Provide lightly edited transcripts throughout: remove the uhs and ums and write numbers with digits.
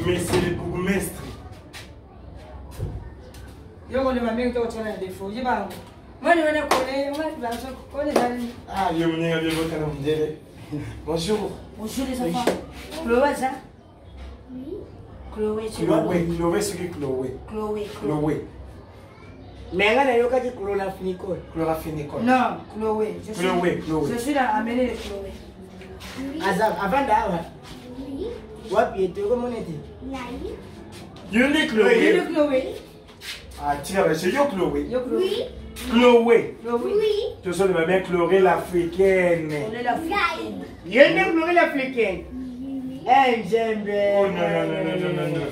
Mais c'est le bourgmestre. Yo on va même toi tu as des faux. Je vais. Moi je vais connaître, moi je vais connaître. Ah, je vais venir avec votre calendrier. Bonjour. Bonjour les enfants. Chloé ça? Oui. Chloé, tu vois? Chloé, c'est qui Chloé? Chloé. Mais elle a eu qu'à dire chloraphénycol. Chloraphénycol. Non, Chloé. Chloé. Je suis là à amener les Chloé. Avant d'avoir. Oui. Wapi était comment on était? Naïf. Yoni Chloé. Yo Chloé. Ah, tiens, c'est Yo Chloé. Yo Chloé. Chloé. Oui. Tu sais, ma mère Chloé l'africaine. On est la fille. Il y a une chloé l'africaine. Eh, j'aime bien. Oh non.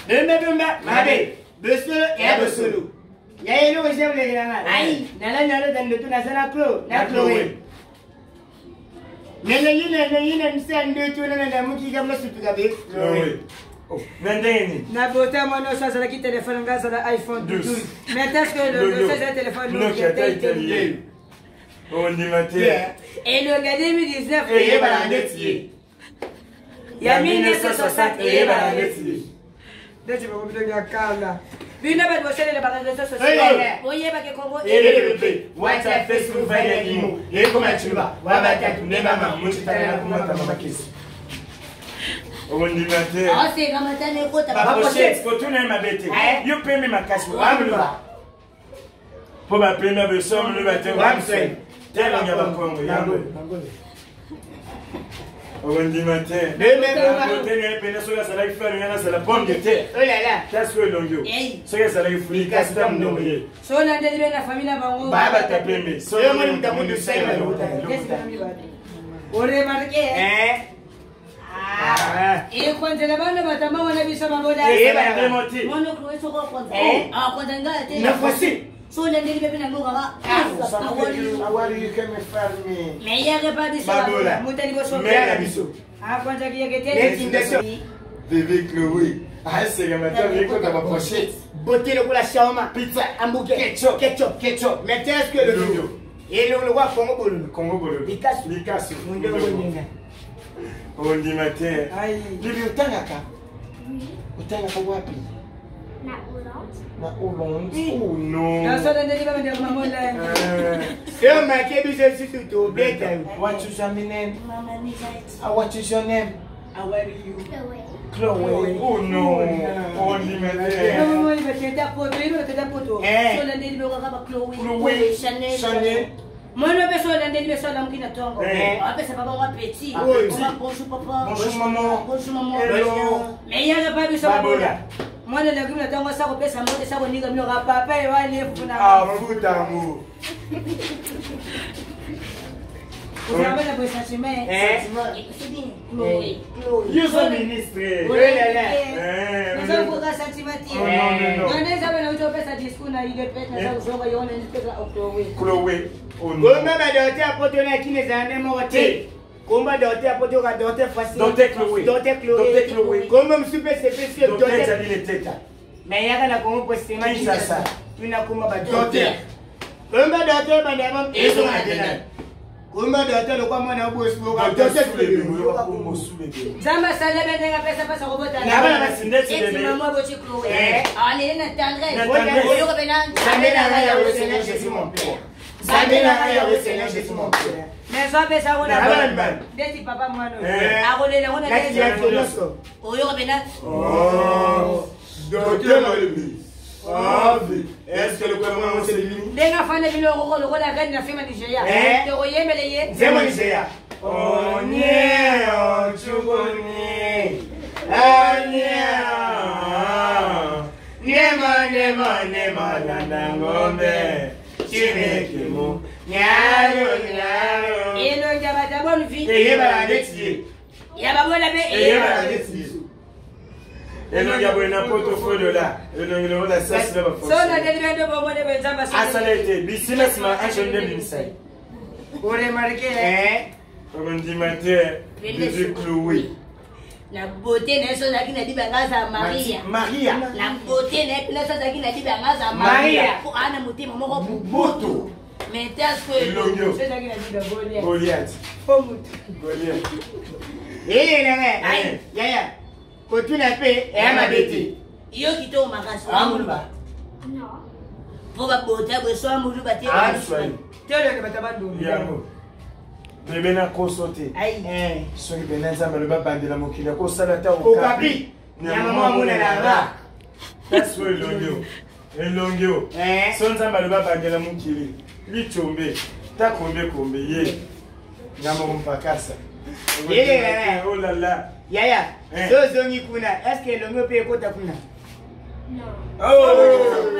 Bemba, mabe. Besolo et besolo. Il y a une autre j'aime les grands. Aïe, nala dans le tout nasana clo, na chloé. Nene yine msende tu na muki kama sutu gabe. Chloé. Oh, Nandeni. Na beauté moi non ça la qui téléphone gaz la iPhone 12. Mais est-ce que le c'est téléphone non qui est italien. On dit matin. Et le gars 2019 et balandetier. Il y a 1960 et balandetier. Deixa eu ver o que acaba. Vina ba você le bagage de social. Oye ba que Congo. Et le WhatsApp, Facebook, Vaya Imo. Et comment tu vas? Wabata tu ne mama muchi tana kuma kama kesi. On dit matin. Ah c'est comme ça ne kota. Papa pochette, faut tout ma bête. Yo paye ma cash. Wamula. Pour ma paye ma besoin le matin. Wamse. Tel on y a pas Congo. On dit matin. C'est la pomme de terre. Oh là là. Qu'est-ce que l'on dit? Ce que ça l'a fait, qu'est-ce que ça m'a dit? So la ndeli la famille bango. Baba tapembe. So yo moni mtamudu sai la lota. Ore marke. Et quand la bande batama wana bisa maboda. Ba remoti. Mono ko so ko kwanza. Kwanza ngate. Na fosi. So la ndeli bebe na ngoga. Awali keme farmi. Mais ya ke pas de ça. Mutani bo so. Mais biso. Kwanza ki yake Bébé Chloé. Ah, c'est le matin, mais quand t'as ma pochette. Beauté le la shawarma, Pizza, hamburger, ketchup. Mais est-ce que le Lolo. Et le roi Congo Bolo. Picasso. On dit matin. Aïe. Bibi utangaka. Utangaka wapi? Na Hollande. Na Hollande. Oh non. Na so la ndeli bebe na mamola. Et ma kebi je suis tout bête. What is your name? Mama Nizait. What is your name? How are you? Chloé. Oh non. On dit matin. Maman il va te tapoter, il va te tapoter. So la ndeli bebe ka Chloé. Chloé. Chanel. Moi je vais sur la ndeli sur la mkina tongo. Après ça papa moi petit. Bonjour papa. Bonjour maman. Bonjour maman. Hello. Mais il y a pas de ça. Moi le légume tongo ça ko pesa mo ça ko niga mi ka papa et wa le funa. Ah, fou d'amour. Vous avez la sentiment. C'est bien. Chloé. Yo soy ministre. Oui là là. Nous avons un sentiment. Non. On est jamais là où pesa discours na il répète na ça ko yo on est pesa Chloé. Chloé. Oh non. Gomba ba dote apoto na kine zane mote. Gomba dote apoto ka dote facile. Dote Chloé. Gomba msupe sepesi Dote dote. Zadine Teta. Mais yaka na kongo posema Qui ça ça? Tuna kuma ba dote. Gomba dote ba ndama Eso madena. Gomba dote lo kwa mwana bosi boka Dote dote Soulébé. Yoka Kumbo Soulébé. Zamba sala bende nga pesa pesa ko bota. Na bana basindeti Et bébé. maman bochi Chloé. Allez na tendresse. Tendresse. Oyo ko bena. Sambela ngaya we Seigneur Jésus mon père. Sambela ngaya we Seigneur Jésus mon père. Mais ça pesa ko na. Ban. Deti papa mwana. Eh. Akolela ngona Kati ya koloso. Oyo ko bena. Oh. Dote Malemi. Ah, est-ce que le gouvernement c'est lui? Denga fane bilo ko ko la gani na fema Nigeria. Te ko yemele ye. Zemo Nigeria. Onye ochukuni. Onye. Nema na ngombe. Chineke mu. Nyaro. Elo njaba ta bonne vie. Eye balandetier. Ya ba bola be. Eye balandetier. Et non, il y a un portefeuille là. Et non, il y a un assassin là. So na deli bende bo mo de be zamba so. Asalete, business ma action de l'inside. Ore marqué. On dit matin, Bébé Chloé. La beauté n'est pas ça qui n'a dit bangaza Maria. Maria. La beauté n'est pas ça qui n'a dit bangaza Maria. Pour ana muti mama ko Boto. Mais est-ce que c'est ça qui n'a dit Goliath. Goliath. Pomut. Goliath. Aïe. Yaya. kotuna pe eyamabete yo kito makasi amuluba No. po babota bwe so amuluba te Aswali. tele ke batabando Yango. Bebe na kosote. ai Soki bena nzambe lo babandela mokili ko sala ta okapi nyama mwamuna na nga That's where elongeo. Elongeo. So nzambe lo babandela mokili. Lichombe. Ta kombe ye. Nyama mpakasa. Yeye. Oh là là. yaya sozongi kuna eske elongo mpe ekota kuna No. Oh!